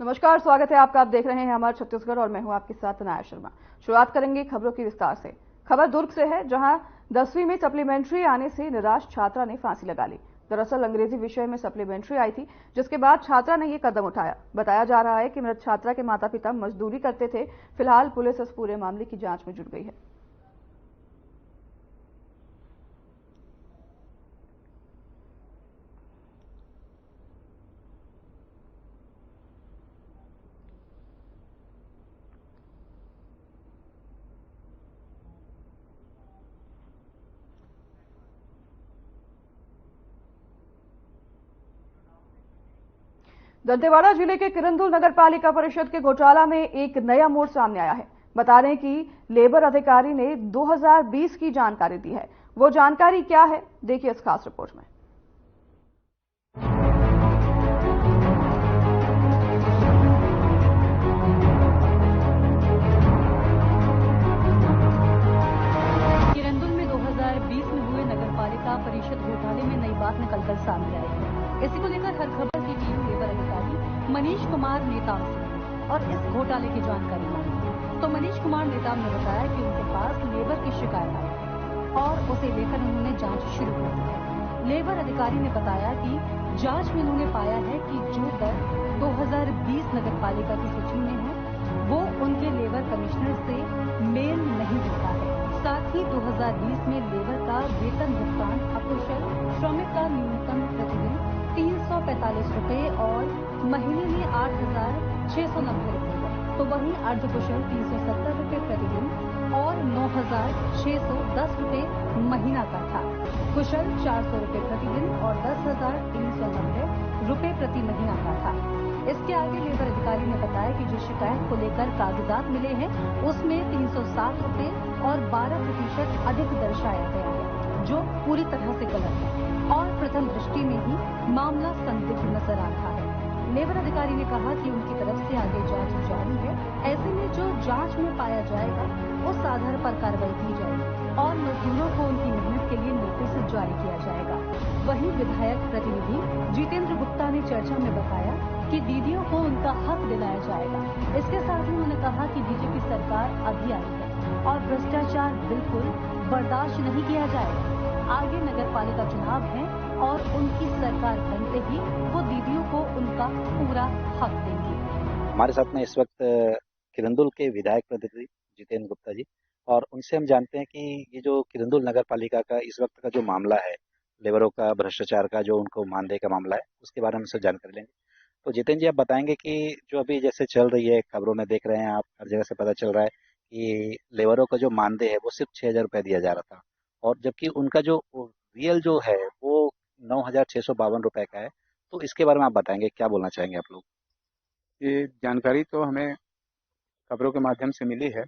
नमस्कार, स्वागत है आपका। आप देख रहे हैं हमारे छत्तीसगढ़ और मैं हूं आपके साथ अनाया शर्मा। शुरुआत करेंगे खबरों की विस्तार से। खबर दुर्ग से है, जहां 10वीं में सप्लीमेंट्री आने से निराश छात्रा ने फांसी लगा ली। दरअसल अंग्रेजी विषय में सप्लीमेंट्री आई थी, जिसके बाद छात्रा ने ये कदम उठाया। बताया जा रहा है कि मृत छात्रा के माता पिता मजदूरी करते थे। फिलहाल पुलिस इस पूरे मामले की जांच में जुट गई है। दंतेवाड़ा जिले के किरंदुल नगर पालिका परिषद के घोटाला में एक नया मोड़ सामने आया है। बता दें कि लेबर अधिकारी ने 2020 की जानकारी दी है। वो जानकारी क्या है, देखिए इस खास रिपोर्ट में। किरंदुल में 2020 में हुए नगर पालिका परिषद घोटाले में नई बात निकलकर सामने आई है। इसी को लेकर हर खबर की टीम लेबर अधिकारी मनीष कुमार नेताम से और इस घोटाले की जानकारी मांगी। तो मनीष कुमार नेताम ने बताया कि उनके पास लेबर की शिकायत आई है और उसे लेकर उन्होंने जांच शुरू कर दी है। लेबर अधिकारी ने बताया कि जांच में उन्होंने पाया है कि जो दर 2020 नगर पालिका की सूची में है वो उनके लेबर कमिश्नर से मेल नहीं होता है। साथ ही 2020 में लेबर का वेतन भुगतान अकुशल श्रमिक का न्यूनतम प्रतिदिन 345 रुपए और महीने में 8,690 रुपए है, तो वहीं अर्धकुशल 370 रुपए प्रतिदिन और 9,610 रुपए महीना का था। कुशल 400 रुपए प्रतिदिन और 10,390 रुपए प्रति महीना का था। इसके आगे लेबर अधिकारी ने बताया कि जिस शिकायत को लेकर कागजात मिले हैं उसमें 307 रुपए और 12% अधिक दर्शाया गया है, जो पूरी तरह से गलत है और प्रथम दृष्टि में ही मामला संदिग्ध नजर आ रहा है। लेबर अधिकारी ने कहा कि उनकी तरफ से आगे जांच जारी है। ऐसे में जो जांच में पाया जाएगा उस आधार पर कार्रवाई की जाएगी और मजदूरों को उनकी मेहनत के लिए नोटिस जारी किया जाएगा। वहीं विधायक प्रतिनिधि जितेंद्र गुप्ता ने चर्चा में बताया कि दीदियों को उनका हक दिलाया जाएगा। इसके साथ ही उन्होंने कहा कि बीजेपी सरकार अभी आई है और भ्रष्टाचार बिल्कुल बर्दाश्त नहीं किया जाएगा। आगे नगर पालिका चुनाव है और उनकी सरकार बनते ही वो दीदियों को उनका पूरा हक देंगी। हमारे साथ में इस वक्त किरंदुल के विधायक प्रतिनिधि जितेंद्र गुप्ता जी, और उनसे हम जानते हैं कि ये जो किरंदुल नगर पालिका का इस वक्त का जो मामला है, लेबरों का भ्रष्टाचार का जो उनको मानदेय का मामला है, उसके बारे में हमसे जानकारी लेंगे। तो जितेंद्र जी, आप बताएंगे कि जो अभी जैसे चल रही है, खबरों में देख रहे हैं आप, हर जगह से पता चल रहा है कि लेबरों का जो मानदेय है वो सिर्फ 6,000 रुपये दिया जा रहा था, और जबकि उनका जो रियल जो है वो 9,652 रुपए का है। तो इसके बारे में आप बताएंगे, क्या बोलना चाहेंगे आप लोग? ये जानकारी तो हमें खबरों के माध्यम से मिली है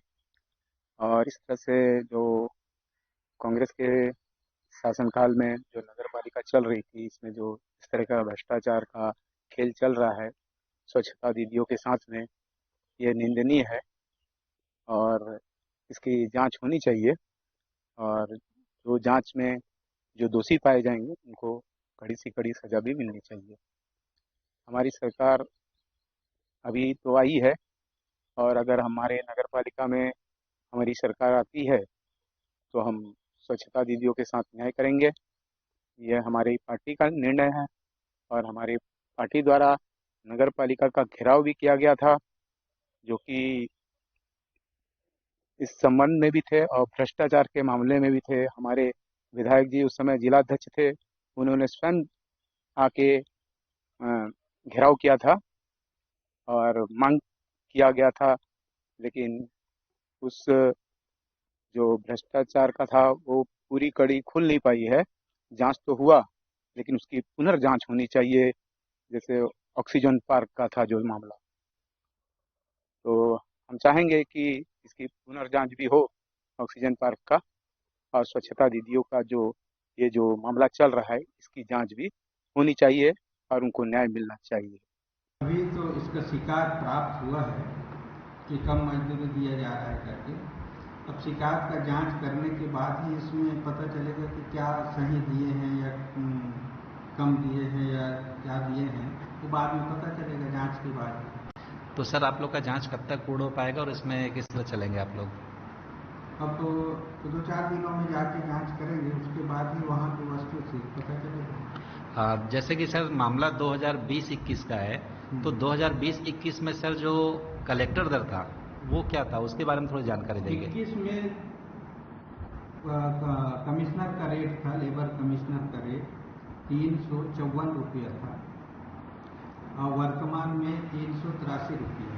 और इस तरह से जो कांग्रेस के शासनकाल में जो नगर पालिका चल रही थी, इसमें जो इस तरह का भ्रष्टाचार का खेल चल रहा है स्वच्छता दीदियों के साथ में, ये निंदनीय है और इसकी जांच होनी चाहिए। और जो जांच में जो दोषी पाए जाएंगे उनको कड़ी से कड़ी सजा भी मिलनी चाहिए। हमारी सरकार अभी तो आई है और अगर हमारे नगर पालिका में हमारी सरकार आती है तो हम स्वच्छता दीदियों के साथ न्याय करेंगे। यह हमारी पार्टी का निर्णय है और हमारी पार्टी द्वारा नगर पालिका का घेराव भी किया गया था, जो कि इस संबंध में भी थे और भ्रष्टाचार के मामले में भी थे। हमारे विधायक जी उस समय जिलाध्यक्ष थे, उन्होंने स्वयं आके घेराव किया था और मांग किया गया था, लेकिन उस जो भ्रष्टाचार का था वो पूरी कड़ी खुल नहीं पाई है। जांच तो हुआ लेकिन उसकी पुनर्जांच होनी चाहिए, जैसे ऑक्सीजन पार्क का था जो मामला। तो हम चाहेंगे कि इसकी पुनर्जांच भी हो ऑक्सीजन पार्क का, और स्वच्छता दीदियों का जो ये जो मामला चल रहा है इसकी जांच भी होनी चाहिए और उनको न्याय मिलना चाहिए। अभी तो इसका शिकायत प्राप्त हुआ है कि कम मजदूरी दिया जा रहा है करके। अब शिकायत का जांच करने के बाद ही इसमें पता चलेगा कि क्या सही दिए हैं या कम दिए हैं या क्या दिए हैं, वो बाद में पता चलेगा जांच के बाद। तो सर आप लोग का जांच कब तक पूर्ण हो पाएगा और इसमें किस तरह चलेंगे आप लोग? अब तो 2-4 दिनों में जाके जांच करेंगे, उसके बाद ही वहाँ की वस्तु से पता चलेगा। जैसे कि सर मामला 2020-21 का है, तो 2020-21 में सर जो कलेक्टर दर था वो क्या था, उसके बारे में थोड़ी जानकारी देंगे। 21 में कमिश्नर का रेट था, लेबर कमिश्नर का रेट 354 रुपया था और वर्तमान में 383 रुपया।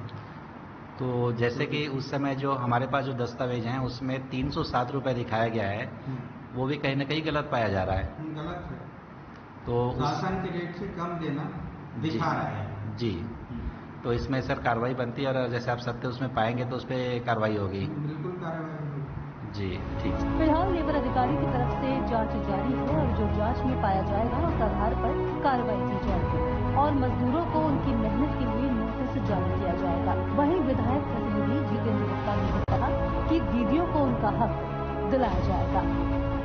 तो जैसे कि उस समय जो हमारे पास जो दस्तावेज हैं उसमें 307 रुपये दिखाया गया है, वो भी कहीं ना कहीं गलत पाया जा रहा है। गलत है, तो शासन के रेट से कम देना दिखा रहा है जी। तो इसमें सर कार्रवाई बनती है और जैसे आप सत्य उसमें पाएंगे तो उस पर कार्रवाई होगी। बिल्कुल कार्रवाई होगी जी, ठीक। फिलहाल लेबर अधिकारी की तरफ से जांच जारी है और जो जांच में पाया जाएगा उस आधार पर कार्रवाई की जाएगी और मजदूरों को उनकी मेहनत के लिए नोटिस जारी किया जाएगा। वहीं विधायक प्रतिनिधि जितेंद्र गुप्ता ने भी कहा कि दीदियों को उनका हक दिलाया जाएगा।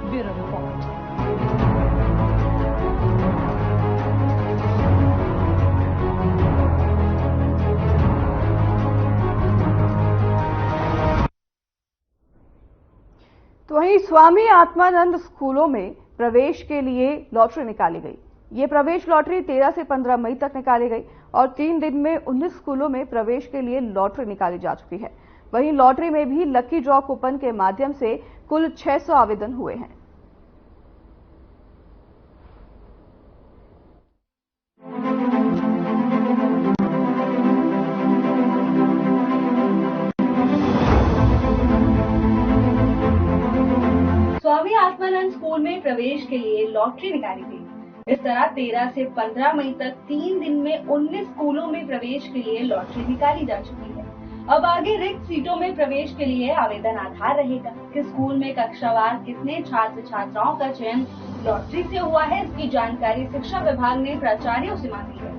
Bureau report. तो वहीं स्वामी आत्मानंद स्कूलों में प्रवेश के लिए लॉटरी निकाली गई। ये प्रवेश लॉटरी 13 से 15 मई तक निकाली गई और 3 दिन में 19 स्कूलों में प्रवेश के लिए लॉटरी निकाली जा चुकी है। वहीं लॉटरी में भी लकी ड्रॉ कूपन के माध्यम से कुल 600 आवेदन हुए हैं। स्वामी आत्मानंद स्कूल में प्रवेश के लिए लॉटरी निकाली गई। इस तरह 13 से 15 मई तक 3 दिन में 19 स्कूलों में प्रवेश के लिए लॉटरी निकाली जा चुकी है। अब आगे रिक्त सीटों में प्रवेश के लिए आवेदन आधार रहेगा कि स्कूल में कक्षावार कितने छात्र छात्राओं का चयन लॉटरी से हुआ है, इसकी जानकारी शिक्षा विभाग ने प्राचार्यों से मांगी है।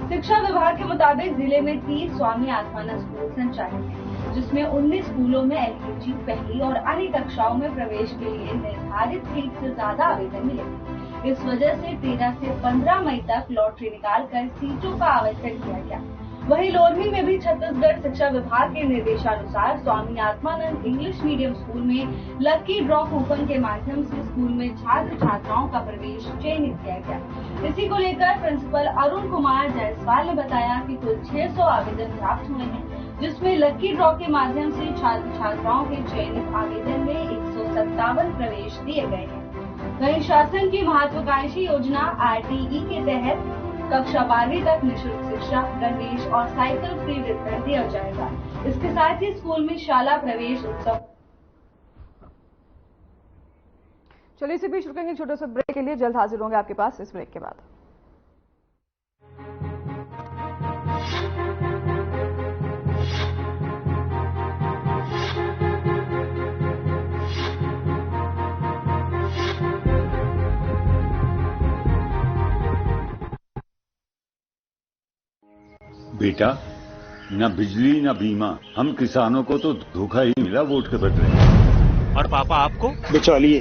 शिक्षा विभाग के मुताबिक जिले में 30 स्वामी आत्मानंद स्कूल संचालित है, जिसमें 19 स्कूलों में एलकेजी पहली और अन्य कक्षाओं में प्रवेश के लिए निर्धारित सीट से ज्यादा आवेदन मिले। इस वजह से 13 से 15 मई तक लॉटरी निकालकर सीटों का आवंटन किया गया। वहीं लोरमी में भी छत्तीसगढ़ शिक्षा विभाग के निर्देशानुसार Swami Atmanand English medium school में लकी ड्रॉ कूपन के माध्यम से स्कूल में छात्र छात्राओं का प्रवेश चयनित किया गया। इसी को लेकर प्रिंसिपल अरुण कुमार जायसवाल ने बताया कि कुल 600 आवेदन प्राप्त हुए हैं, जिसमें लकी ड्रॉ के माध्यम से छात्र छात्राओं के चयनित आवेदन में 157 प्रवेश दिए गए हैं। वहीं शासन की महत्वाकांक्षी योजना RTE के तहत कक्षा 12वीं तक निःशुल्क शिक्षा, गणवेश और साइकिल फ्री वितरण दिया जाएगा। इसके साथ ही स्कूल में शाला प्रवेश उत्सव। चलिए इसी बीच रुकेंगे छोटे से ब्रेक के लिए, जल्द हाजिर होंगे आपके पास इस ब्रेक के बाद। बेटा, न बिजली न बीमा, हम किसानों को तो धोखा ही मिला वोट के बदले। और पापा आपको? बिचौलिए।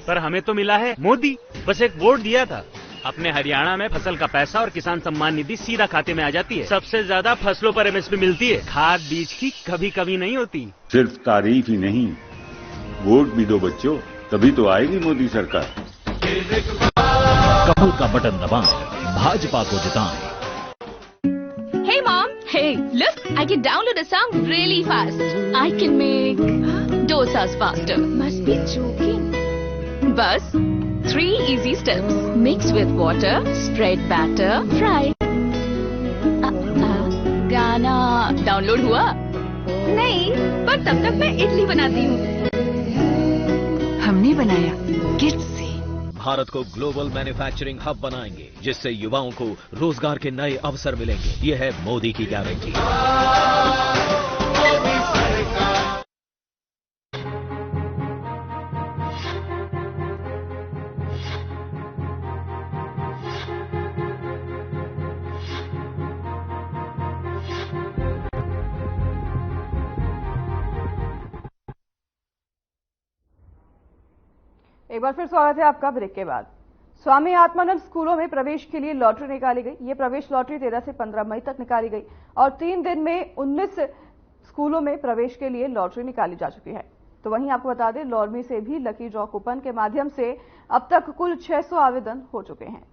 पर हमें तो मिला है मोदी। बस एक वोट दिया था। अपने हरियाणा में फसल का पैसा और किसान सम्मान निधि सीधा खाते में आ जाती है। सबसे ज्यादा फसलों पर MSP मिलती है। खाद बीज की कभी कभी नहीं होती। सिर्फ तारीफ ही नहीं, वोट भी दो बच्चों, तभी तो आएगी मोदी सरकार। कमल का बटन दबाएं, भाजपा को जिताएं। Hey mom, hey, look, I can download a song really fast. I can make dosas faster. Must be joking. Bus, 3 easy steps. Mix with water, spread batter, fry. गाना डाउनलोड हुआ? नहीं, पर तब तक मैं इडली बनाती हूँ। हमने बनाया किड्स से। भारत को ग्लोबल मैन्युफैक्चरिंग हब बनाएंगे, जिससे युवाओं को रोजगार के नए अवसर मिलेंगे। ये है मोदी की गारंटी। एक बार फिर स्वागत है आपका ब्रेक के बाद। स्वामी आत्मानंद स्कूलों में प्रवेश के लिए लॉटरी निकाली गई। ये प्रवेश लॉटरी 13 से 15 मई तक निकाली गई और 3 दिन में 19 स्कूलों में प्रवेश के लिए लॉटरी निकाली जा चुकी है। तो वहीं आपको बता दें, लॉर्मी से भी लकी ड्रॉ कूपन के माध्यम से अब तक कुल 600 आवेदन हो चुके हैं।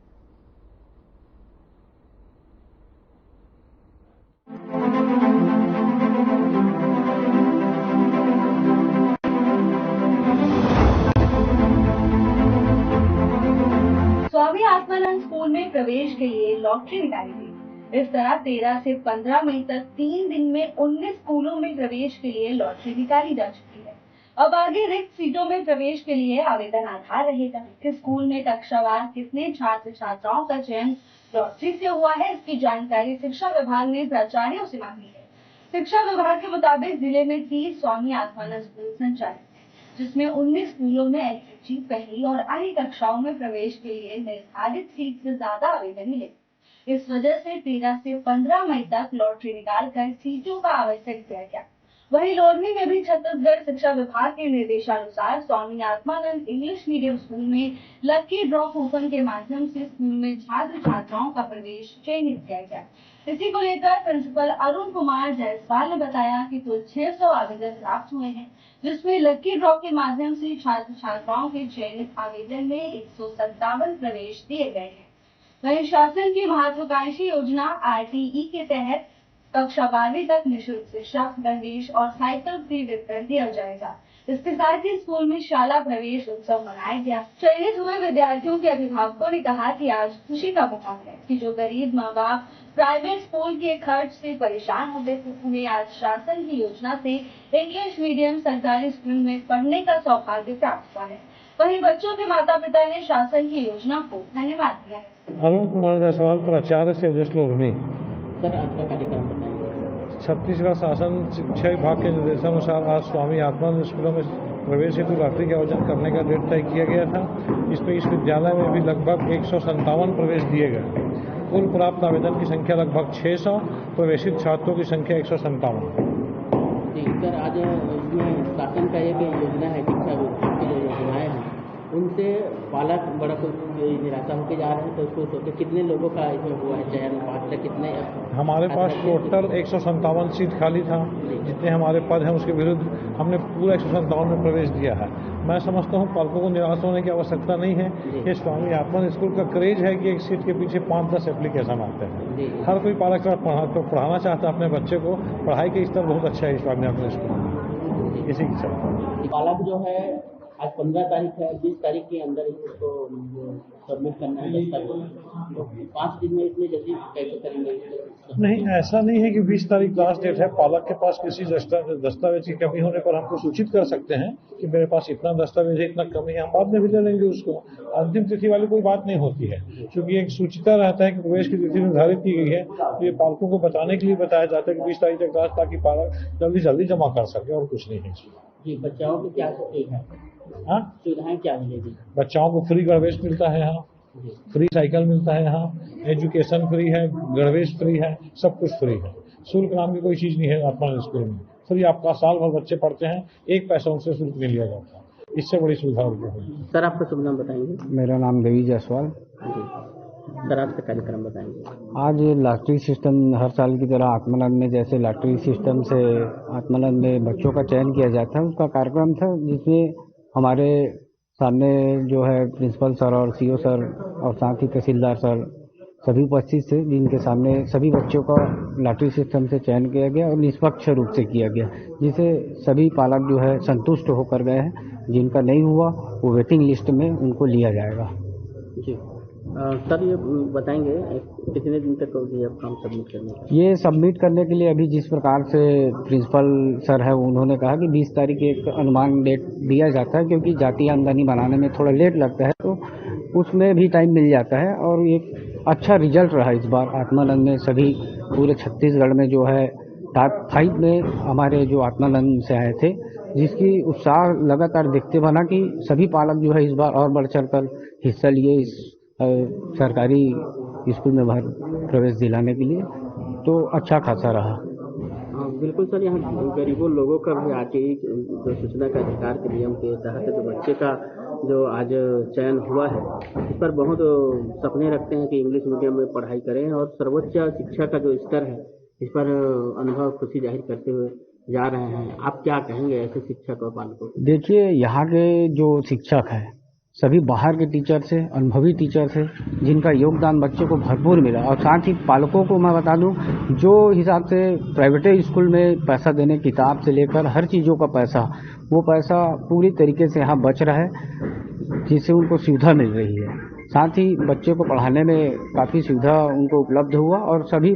स्वामी आत्मानंद स्कूल में प्रवेश के लिए लॉटरी निकाली गई। इस तरह 13 से 15 मई तक 3 दिन में 19 स्कूलों में प्रवेश के लिए लॉटरी निकाली जा चुकी है। अब आगे रिक्त सीटों में प्रवेश के लिए आवेदन आधार रहेगा कि स्कूल में कक्षावार कितने छात्र छात्राओं का चयन लॉटरी से हुआ है, इसकी जानकारी शिक्षा विभाग ने प्राचार्यों से मांगी है। शिक्षा विभाग के मुताबिक जिले में 30 स्वामी आत्मानंद स्कूल संचालित है, जिसमें 19 स्कूलों में एलकेजी पहली और अन्य कक्षाओं में प्रवेश के लिए निर्धारित सीट से ज्यादा आवेदन मिले। इस वजह से 13 से 15 मई तक लॉटरी निकालकर सीटों का आवंटन किया गया। वहीं लोरमी में भी छत्तीसगढ़ शिक्षा विभाग के निर्देशानुसार Swami Atmanand English medium school में लकी ड्रॉ कूपन के माध्यम से स्कूल में छात्र छात्राओं का प्रवेश चयनित किया गया। इसी को लेकर प्रिंसिपल अरुण कुमार जायसवाल ने बताया कि कुल 600 आवेदन प्राप्त हुए हैं, जिसमें लकी ड्रॉ के माध्यम से छात्र छात्राओं के चयनित आवेदन में 157 प्रवेश दिए गए हैं। वहीं शासन की महत्वाकांक्षी योजना RTE के तहत कक्षा 12वीं तक निःशुल्क शिक्षा, गणवेश और साइकिल फ्री वितरण दिया जाएगा। इसके साथ ही स्कूल में शाला प्रवेश उत्सव मनाया गया। चयनित हुए विद्यार्थियों के अभिभावकों ने कहा कि आज खुशी का मौका है कि जो गरीब माँ बाप प्राइवेट स्कूल के खर्च से परेशान होते थे, उन्हें आज शासन की योजना से इंग्लिश मीडियम सरकारी स्कूल में पढ़ने का सौभाग्य प्राप्त हुआ है। वहीं बच्चों के माता पिता ने शासन की योजना को धन्यवाद दिया है। अरुण कुमार जायसवाल, प्राचार्य से लोरमी। सर, आज का कार्यक्रम बताइए। छत्तीसगढ़ शासन शिक्षा विभाग के निर्देशानुसार आज स्वामी आत्मानंद स्कूलों में प्रवेश हेतु लॉटरी का आयोजन करने का डेट तय किया गया था। इसमें इस विद्यालय में भी लगभग 157 प्रवेश दिए गए। कुल प्राप्त आवेदन की संख्या लगभग 600, प्रवेशित छात्रों की संख्या 157। जी सर, आज इसमें शासन का एक योजना है, शिक्षा विभाग की जो योजनाएं हैं उनसे पालक बड़ा निराशा होकर जा रहे हैं, तो उसको सोचे कितने लोगों का इसमें हुआ है चयन, पात्र कितने? हमारे पास टोटल 157 सीट खाली था। जितने हमारे पद हैं उसके विरुद्ध हमने पूरा 157 में प्रवेश दिया है। मैं समझता हूँ पालकों को निराश होने की आवश्यकता नहीं है। ये स्वामी आत्मानंद स्कूल का क्रेज है कि एक सीट के पीछे 5-10 एप्लीकेशन आते हैं। हर कोई पालक पढ़ाना चाहता है अपने बच्चे को। पढ़ाई के स्तर बहुत अच्छा है स्वामी आत्मानंद स्कूल में, इसी की चलते पालक जो है आज 15 तारीख है, 20 तारीख के अंदर इसको सबमिट करना है दस्तावेज, तो 5 दिन में इतनी जल्दी कैसे करेंगे? नहीं, ऐसा नहीं है कि 20 तारीख लास्ट डेट है। पालक के पास किसी दस्तावेज की कमी होने पर हमको सूचित कर सकते हैं कि मेरे पास इतना दस्तावेज है, इतना कमी है, हम बाद में भी ले लेंगे उसको। अंतिम तिथि वाली कोई बात नहीं होती है, क्योंकि एक सूचिता रहता है कि प्रवेश की तिथि निर्धारित की गई है। तो ये पालकों को बताने के लिए बताया जाता है कि 20 तारीख तक लास्ट, ताकि पालक जल्दी जमा कर सके, और कुछ नहीं है। जी, बच्चाओं को क्या सुविधाएं क्या मिलेगी? बच्चाओं को फ्री गणवेश मिलता है यहाँ, फ्री साइकिल मिलता है यहाँ, एजुकेशन फ्री है, गणवेश फ्री है, सब कुछ फ्री है। शुल्क नाम की कोई चीज नहीं है आत्मानंद स्कूल में। फ्री आपका साल भर बच्चे पढ़ते हैं, 1 पैसा उनसे शुल्क नहीं लिया जाता। इससे बड़ी सुविधा और क्या होगी? सर, आपका शुभ नाम बताएंगे? मेरा नाम देवी जायसवाल। सर, आज का कार्यक्रम बताएंगे? आज लॉटरी सिस्टम हर साल की तरह आत्मानंद में जैसे लॉटरी सिस्टम से आत्मानंद में बच्चों का चयन किया जाता है, उसका कार्यक्रम था, जिसमें हमारे सामने जो है प्रिंसिपल सर और CO सर और साथ ही तहसीलदार सर सभी उपस्थित थे, जिनके सामने सभी बच्चों का लॉटरी सिस्टम से चयन किया गया और निष्पक्ष रूप से किया गया, जिसे सभी पालक जो है संतुष्ट होकर गए हैं। जिनका नहीं हुआ वो वेटिंग लिस्ट में उनको लिया जाएगा। जी सर, ये बताएंगे कितने दिन तक होगी अब काम सबमिट करने का? ये सबमिट करने के लिए अभी जिस प्रकार से प्रिंसिपल सर है उन्होंने कहा कि 20 तारीख एक अनुमान डेट दिया जाता है, क्योंकि जातीय आमदनी बनाने में थोड़ा लेट लगता है, तो उसमें भी टाइम मिल जाता है। और एक अच्छा रिजल्ट रहा इस बार आत्मानंद में। सभी पूरे छत्तीसगढ़ में जो है टॉप 5 में हमारे जो आत्मानंद से आए थे, जिसकी उत्साह लगातार देखते बना कि सभी पालक जो है इस बार और बढ़ चढ़ कर हिस्सा लिए इस सरकारी स्कूल में प्रवेश दिलाने के लिए, तो अच्छा खासा रहा। बिल्कुल सर, यहाँ गरीबों लोगों का भी RTE जो सूचना का अधिकार के नियम के तहत जो बच्चे का जो आज चयन हुआ है, इस पर बहुत सपने रखते हैं कि इंग्लिश मीडियम में पढ़ाई करें और सर्वोच्च शिक्षा का जो स्तर है इस पर अनुभव खुशी जाहिर करते हुए जा रहे हैं। आप क्या कहेंगे ऐसे शिक्षक और पालकों को? देखिए, यहाँ के जो शिक्षक हैं सभी बाहर के टीचर से, अनुभवी टीचर से, जिनका योगदान बच्चों को भरपूर मिला। और साथ ही पालकों को मैं बता दूं, जो हिसाब से प्राइवेट स्कूल में पैसा देने, किताब से लेकर हर चीज़ों का पैसा, वो पैसा पूरी तरीके से यहाँ बच रहा है, जिससे उनको सुविधा मिल रही है। साथ ही बच्चों को पढ़ाने में काफ़ी सुविधा उनको उपलब्ध हुआ और सभी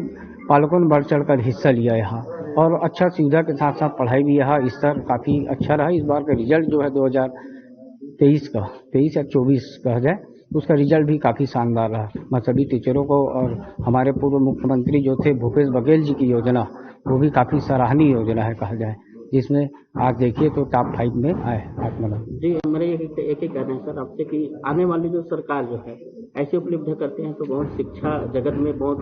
पालकों ने बढ़ चढ़ कर हिस्सा लिया यहाँ, और अच्छा सुविधा के साथ साथ पढ़ाई भी यहाँ स्तर काफ़ी अच्छा रहा। इस बार का रिजल्ट जो है 2023 या 24 कहा जाए, उसका रिजल्ट भी काफ़ी शानदार रहा। मैं सभी टीचरों को और हमारे पूर्व मुख्यमंत्री जो थे भूपेश बघेल जी की योजना, वो भी काफ़ी सराहनीय योजना है कहा जाए, जिसमें आज देखिए तो टॉप 5 में आए आत्मनम। जी, मेरे एक ही कहना है सर आपसे कि आने वाली जो सरकार जो है ऐसे उपलब्ध करते हैं तो बहुत शिक्षा जगत में बहुत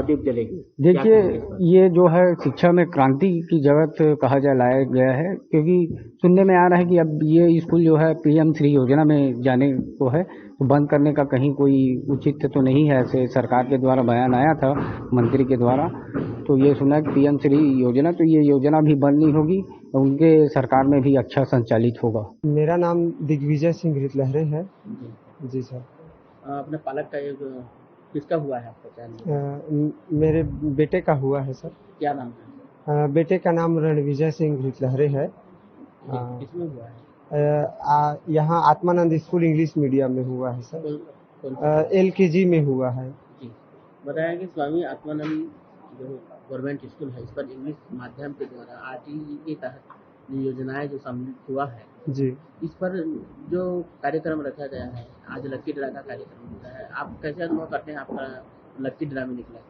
दीप जलेगी। देखिए, ये जो है शिक्षा में क्रांति की जगत कहा जाए लाया गया है, क्योंकि सुनने में आ रहा है कि अब ये स्कूल जो है PM3 योजना में जाने को है, तो बंद करने का कहीं कोई उचित तो नहीं है। ऐसे सरकार के द्वारा बयान आया था मंत्री के द्वारा, तो ये सुना कि PM3 योजना, तो ये योजना भी बंद नहीं होगी, उनके सरकार में भी अच्छा संचालित होगा। मेरा नाम दिग्विजय सिंह घृतलहरे है। जी सर। अपने पालक का एक किसका हुआ है आपको चयन? मेरे बेटे का हुआ है सर। क्या नाम है? बेटे का नाम रणविजय सिंह घृतलहरे है। किसमें हुआ है? यहाँ आत्मानंद स्कूल इंग्लिश मीडियम में हुआ है सर। LKG में हुआ है। जी, बताया कि स्वामी आत्मानंद जो गवर्नमेंट स्कूल है, इस पर इंग्लिश माध्यम के द्वारा RTE के तहत योजनाएं जो सम्मिलित हुआ है जी, इस पर जो कार्यक्रम रखा गया है, आज लक्की ड्रा का कार्यक्रम होता है, आप कैसे अनुभव करते हैं? आपका लक्की ड्रा में निकला?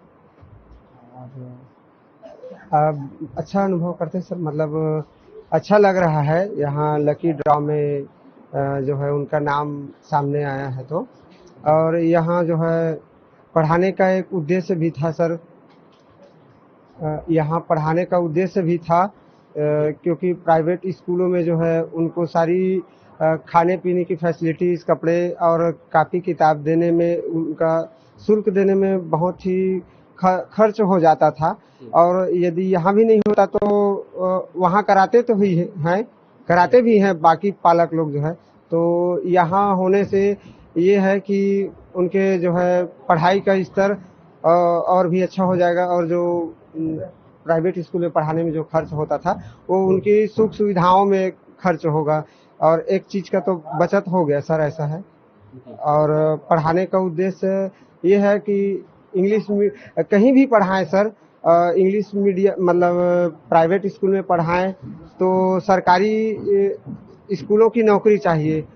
अच्छा अनुभव करते हैं सर, मतलब अच्छा लग रहा है। यहाँ लकी ड्रा में जो है उनका नाम सामने आया है, तो और यहाँ जो है पढ़ाने का एक उद्देश्य भी था सर। यहाँ पढ़ाने का उद्देश्य भी था क्योंकि प्राइवेट स्कूलों में जो है उनको सारी खाने पीने की फैसिलिटीज़, कपड़े और कापी किताब देने में, उनका शुल्क देने में बहुत ही खर्च हो जाता था। और यदि यहाँ भी नहीं होता तो वहाँ कराते तो ही हैं, कराते भी हैं बाकी पालक लोग जो है। तो यहाँ होने से ये है कि उनके जो है पढ़ाई का स्तर और भी अच्छा हो जाएगा, और जो प्राइवेट स्कूल में पढ़ाने में जो खर्च होता था वो उनकी सुख सुविधाओं में खर्च होगा, और एक चीज़ का तो बचत हो गया सर, ऐसा है। और पढ़ाने का उद्देश्य ये है कि इंग्लिश कहीं भी पढ़ाएं सर, इंग्लिश मीडियम मतलब प्राइवेट स्कूल में पढ़ाएं तो सरकारी स्कूलों की नौकरी चाहिए,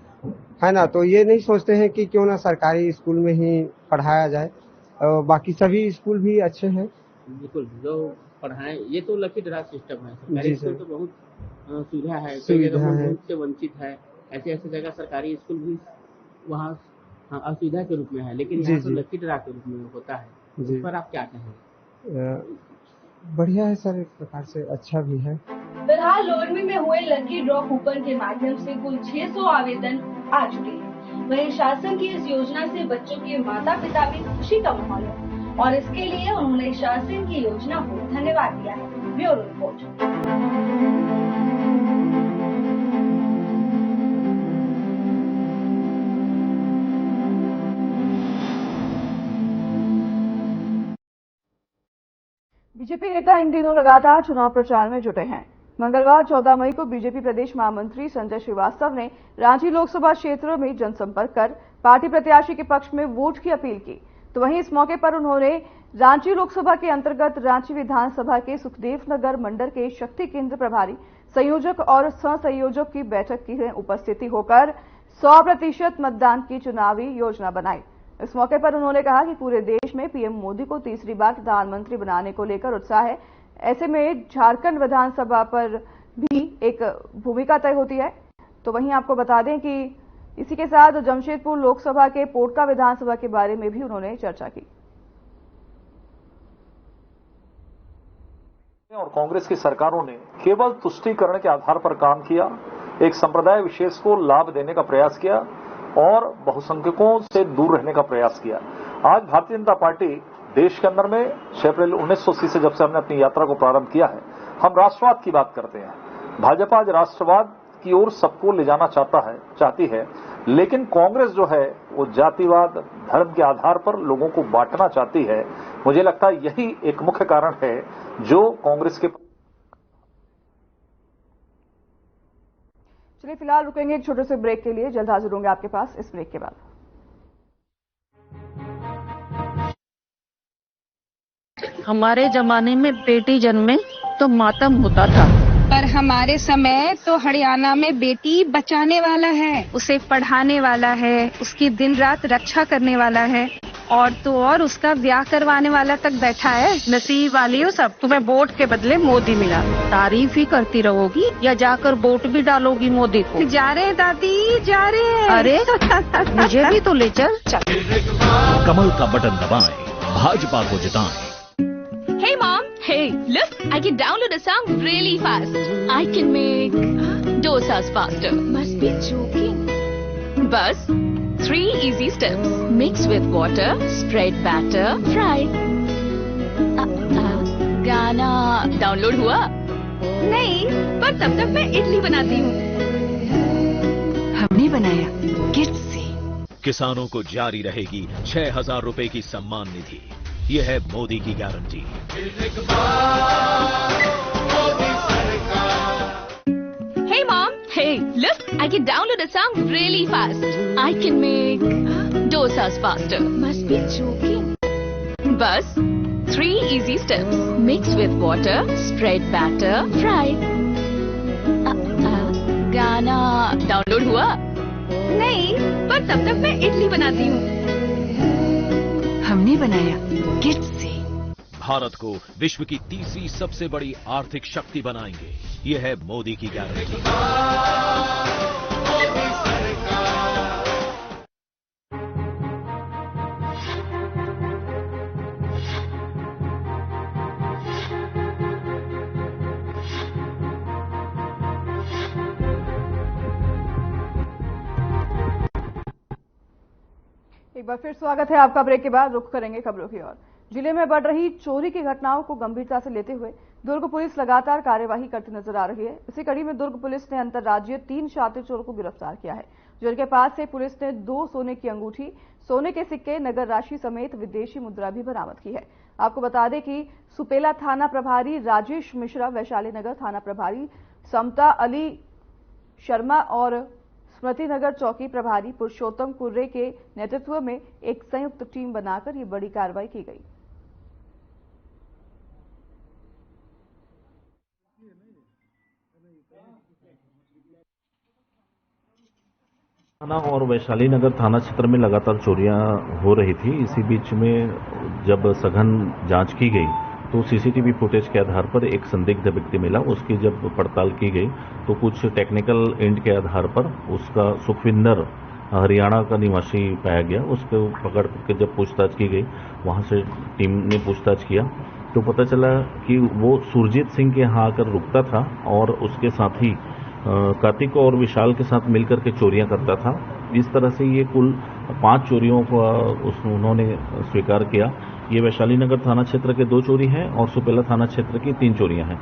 है ना। तो ये नहीं सोचते हैं कि क्यों ना सरकारी स्कूल में ही पढ़ाया जाए। बाकी सभी स्कूल भी अच्छे हैं। बिल्कुल, जो पढ़ाएं, ये तो लकी ड्रा सिस्टम है। सरकारी स्कूल तो बहुत सुविधा है, से वंचित है। ऐसे जगह सरकारी स्कूल भी वहाँ असुविधा के रूप में है, लेकिन यहाँ तो लकी ड्रा के रूप में होता है। इस पर आप क्या कहेंगे? बढ़िया है सर, एक प्रकार से अच्छा भी है। फिलहाल लोरमी में हुए लकी ड्रॉ कूपन के माध्यम से कुल 600 आवेदन आ चुके हैं। वहीं शासन की इस योजना से बच्चों के माता पिता में खुशी का माहौल है, और इसके लिए उन्होंने शासन की योजना को धन्यवाद दिया है। Bureau report. बीजेपी नेता इन दिनों लगातार चुनाव प्रचार में जुटे हैं। मंगलवार 14 मई को बीजेपी प्रदेश महामंत्री संजय श्रीवास्तव ने रांची लोकसभा क्षेत्र में जनसंपर्क कर पार्टी प्रत्याशी के पक्ष में वोट की अपील की। तो वहीं इस मौके पर उन्होंने रांची लोकसभा के अंतर्गत रांची विधानसभा के सुखदेव नगर मंडल के शक्ति केंद्र प्रभारी, संयोजक और सह संयोजक की बैठक की उपस्थिति होकर 100% मतदान की चुनावी योजना बनाई। इस मौके पर उन्होंने कहा कि पूरे देश में पीएम मोदी को तीसरी बार प्रधानमंत्री बनाने को लेकर उत्साह है। ऐसे में झारखंड विधानसभा पर भी एक भूमिका तय होती है। तो वहीं आपको बता दें कि इसी के साथ जमशेदपुर लोकसभा के पोटका विधानसभा के बारे में भी उन्होंने चर्चा की। और कांग्रेस की सरकारों ने केवल तुष्टीकरण के आधार पर काम किया एक संप्रदाय विशेष को लाभ देने का प्रयास किया और बहुसंख्यकों से दूर रहने का प्रयास किया। आज भारतीय जनता पार्टी देश के अंदर में 6 अप्रैल 1980 से जब से हमने अपनी यात्रा को प्रारंभ किया है, हम राष्ट्रवाद की बात करते हैं। भाजपा आज राष्ट्रवाद की ओर सबको ले जाना चाहती है, लेकिन कांग्रेस जो है वो जातिवाद, धर्म के आधार पर लोगों को बांटना चाहती है। मुझे लगता है यही एक मुख्य कारण है जो कांग्रेस के। चलिए फिलहाल रुकेंगे एक छोटे से ब्रेक के लिए, जल्द हाजिर होंगे आपके पास इस ब्रेक के बाद। हमारे जमाने में बेटी जन्मे तो मातम होता था, पर हमारे समय तो हरियाणा में बेटी बचाने वाला है, उसे पढ़ाने वाला है, उसकी दिन रात रक्षा करने वाला है, और तो और उसका ब्याह करवाने वाला तक बैठा है। नसीब वाली हो सब, तुम्हें वोट के बदले मोदी मिला। तारीफ ही करती रहोगी या जाकर वोट भी डालोगी मोदी को? जा रहे दादी, जा रहे। अरे मुझे भी तो ले चल। कमल का बटन दबाएं, भाजपा को जिताएं। Hey mom, hey, look, I can download a song really fast. I can make dosas faster. Must be joking. Bus, 3 easy steps. Mix with water, spread batter, fry. गाना डाउनलोड हुआ? नहीं, पर तब तक मैं इडली बनाती हूँ। हमने बनाया किट से। किसानों को जारी रहेगी 6,000 रुपए की सम्मान निधि। ये है मोदी की guarantee. Hey mom, hey, look, I can download a song really fast. I can make dosas faster. Must be joking. Bus, 3 easy steps. Mix with water, spread batter, fry. गाना डाउनलोड हुआ? नहीं, पर तब तक मैं इडली बनाती हूँ। हमने बनाया किट से। भारत को विश्व की तीसरी सबसे बड़ी आर्थिक शक्ति बनाएंगे। ये है मोदी की गारंटी। एक बार फिर स्वागत है आपका। ब्रेक के बाद रुख करेंगे खबरों की ओर। जिले में बढ़ रही चोरी की घटनाओं को गंभीरता से लेते हुए दुर्ग पुलिस लगातार कार्यवाही करती नजर आ रही है। इसी कड़ी में दुर्ग पुलिस ने अंतर्राज्यीय 3 शातिर चोरों को गिरफ्तार किया है, जिनके पास से पुलिस ने 2 सोने की अंगूठी, सोने के सिक्के, नगद राशि समेत विदेशी मुद्रा भी बरामद की है। आपको बता दें कि सुपेला थाना प्रभारी राजेश मिश्रा, वैशाली नगर थाना प्रभारी समता अली शर्मा और स्मृति नगर चौकी प्रभारी पुरुषोत्तम कुर्रे के नेतृत्व में एक संयुक्त टीम बनाकर ये बड़ी कार्रवाई की गई। थाना और वैशाली नगर थाना क्षेत्र में लगातार चोरियां हो रही थी। इसी बीच में जब सघन जांच की गई तो सीसीटीवी फुटेज के आधार पर एक संदिग्ध व्यक्ति मिला। उसकी जब पड़ताल की गई तो कुछ टेक्निकल एंड के आधार पर उसका सुखविंदर हरियाणा का निवासी पाया गया। उसको पकड़ के जब पूछताछ की गई, वहां से टीम ने पूछताछ किया तो पता चला कि वो सुरजीत सिंह के यहाँ आकर रुकता था और उसके साथ ही कार्तिक और विशाल के साथ मिलकर के चोरियां करता था। इस तरह से ये कुल 5 चोरियों को उन्होंने स्वीकार किया। ये वैशाली नगर थाना क्षेत्र के 2 चोरी हैं और सुपेला थाना क्षेत्र की 3 चोरियां हैं।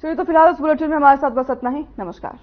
चलिए तो फिलहाल उस बुलेटिन में हमारे साथ बस इतना ही। नमस्कार।